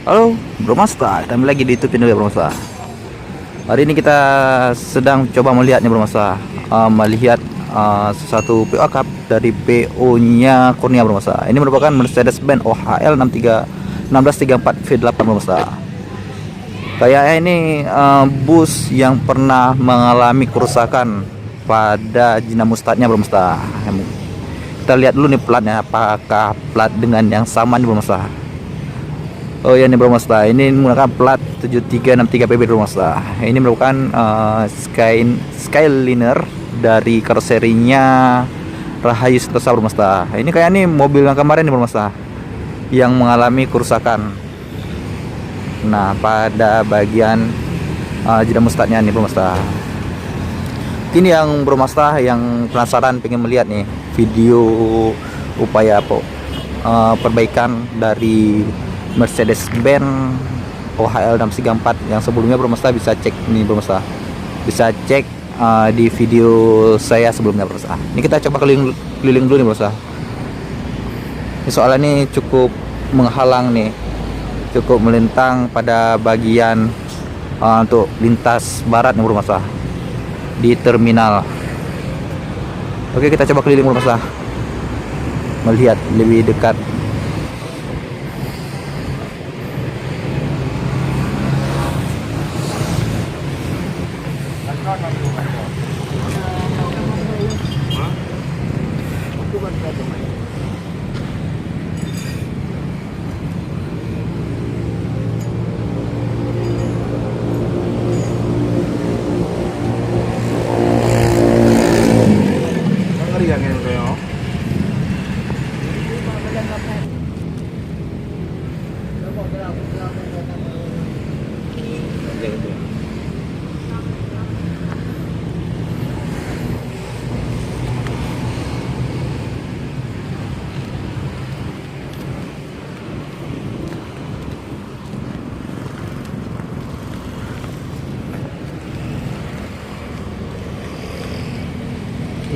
Halo Bro Masta, kembali lagi di YouTube channel Bro Masta. Hari ini kita sedang coba melihatnya Bro Masta, melihat sesuatu PO Cup dari PO nya Kurnia Bro Masta. Ini merupakan Mercedes-Benz OHL 1634 V8 Bro Masta. Kayaknya ini bus yang pernah mengalami kerusakan pada dinamostatnya Bro Masta. Kita lihat dulu nih platnya, apakah plat dengan yang sama nih Bro Masta. Oh ya, ini Bro Masta, ini menggunakan plat 7363 PB Bro Masta. Ini merupakan Skyliner dari karoserinya Rahayu Sentosa Bro Masta. Ini kayak nih mobil yang kemarin nih Bro Masta, yang mengalami kerusakan. Nah, pada bagian dinamostatnya nih Bro Masta. Ini yang Bro Masta yang penasaran pengen melihat nih video upaya perbaikan dari Mercedes-Benz OHL 634 yang sebelumnya Bro Masta bisa cek nih Bro Masta. Bisa cek di video saya sebelumnya Bro Masta. Ini kita coba keliling dulu nih Bro Masta. Ini soalnya ini cukup menghalang nih. Cukup melintang pada bagian untuk lintas barat nih Bro Masta. Di terminal. Oke, kita coba keliling Bro Masta. Melihat lebih dekat.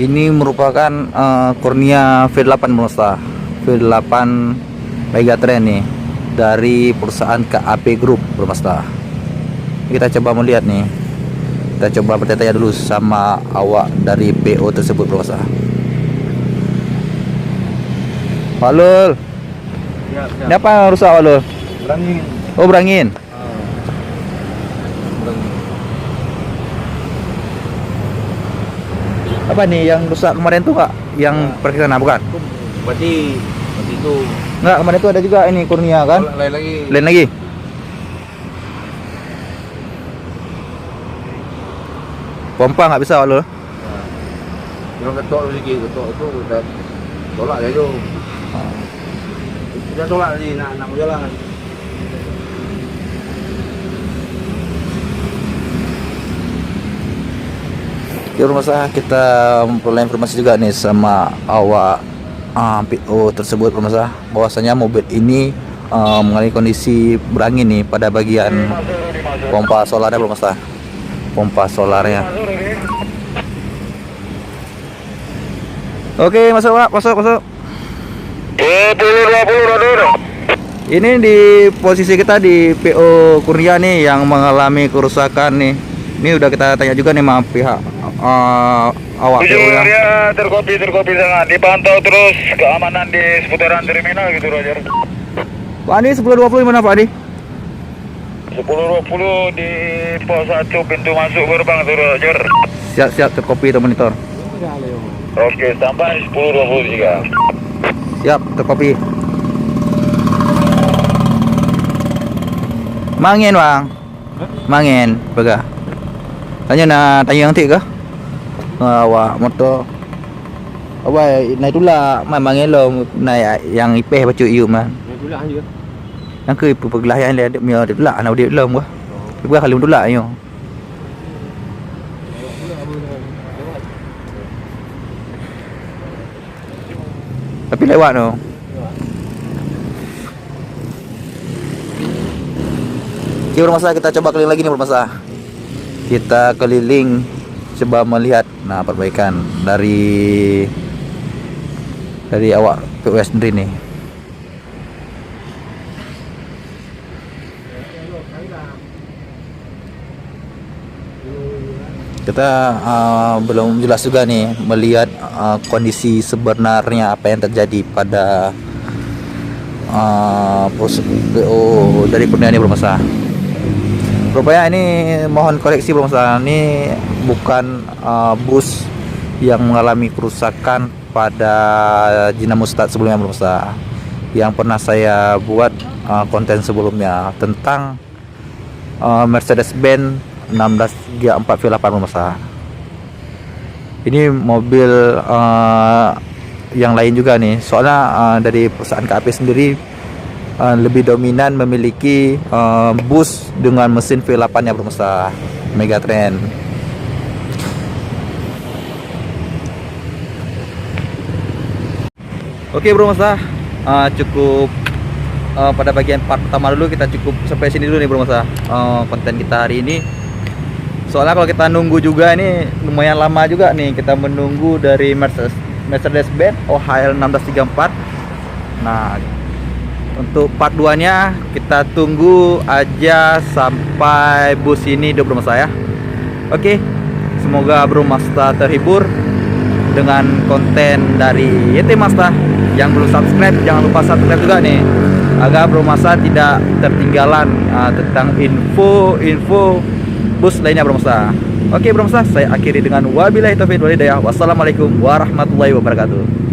Ini merupakan Kurnia V8 Bro Masta. V8 Megatrain nih dari perusahaan KAP Group Bro Masta. Kita coba melihat nih. Kita coba bertanya dulu sama awak dari PO tersebut Bro Masta. Pak Lul. Ini apa yang rusak Pak Lul? Berangin. Oh, berangin. Apa nih yang rusak kemarin tuh Kak? Yang pergi sana bukan? Berarti itu. Enggak, kemarin tuh ada juga ini Kurnia kan? Lain lagi. Lain lagi. Pompa nggak bisa lo? Yang ketok lagi, ketok itu udah tolak ya itu. Udah tolak lagi, nak mau jalan. Di rumah saya kita memperoleh informasi juga nih sama awak PO tersebut rumah saya, bahwasanya mobil ini mengalami kondisi berangin nih pada bagian pompa solarnya rumah saya. Pompa solarnya. Oke, masuk Pak, masuk. 20 Ini di posisi kita di PO Kurnia nih yang mengalami kerusakan nih. Ini udah kita tanya juga nih sama pihak awak PO ya. Ya, terkopi sangat. Dipantau terus keamanan di seputaran terminal gitu Roger. Pak Adi 1020 mana Pak Adi? 10.20 di pos 1 pintu masuk gerbang tuh Roger. Siap terkopi itu monitor. Oke, sampai 10.23. Siap terkopi. Mangin bang, mangin, baga. Tanya yang nanti ke? Awak motor. Awak naik tula, mangin lo naik yang ipeh baca iu man. Naik tula juga. Yang ke pergelah yang dia punya tula, anak dia belum gua. Gua kali tula yo. Tapi lewat tu. Oke Bro Masta, kita coba keliling lagi nih Bro Masta. Kita keliling coba melihat perbaikan dari awak PO sendiri nih. Kita belum jelas juga nih melihat kondisi sebenarnya apa yang terjadi pada PO dari Kurniani Bro Masa. Rupanya ini mohon koreksi Bro Masa, ini bukan bus yang mengalami kerusakan pada Jina Mustad sebelumnya Bro Masa, yang pernah saya buat konten sebelumnya tentang Mercedes-Benz 1634 V8 Bro Masa. Ini mobil yang lain juga nih, soalnya dari perusahaan KAP sendiri lebih dominan memiliki bus dengan mesin V8 nya Bro Masa, Megatrend. Oke Bro Masa, cukup pada bagian part pertama dulu, kita cukup sampai sini dulu nih Bro Masa konten kita hari ini. Soalnya kalau kita nunggu juga ini lumayan lama juga nih, kita menunggu dari Mercedes-Benz OHL 1634. Nah, untuk part 2 nya kita tunggu aja sampai bus ini Bro Masa ya. Oke, semoga Bro Masa terhibur dengan konten dari YT Masa. Yang belum subscribe jangan lupa subscribe juga nih, agar Bro Masa tidak tertinggalan tentang info bus lainnya Bro Masa. Oke Bro Masa, saya akhiri dengan wabillahi taufiq wal hidayah. Wassalamualaikum warahmatullahi wabarakatuh.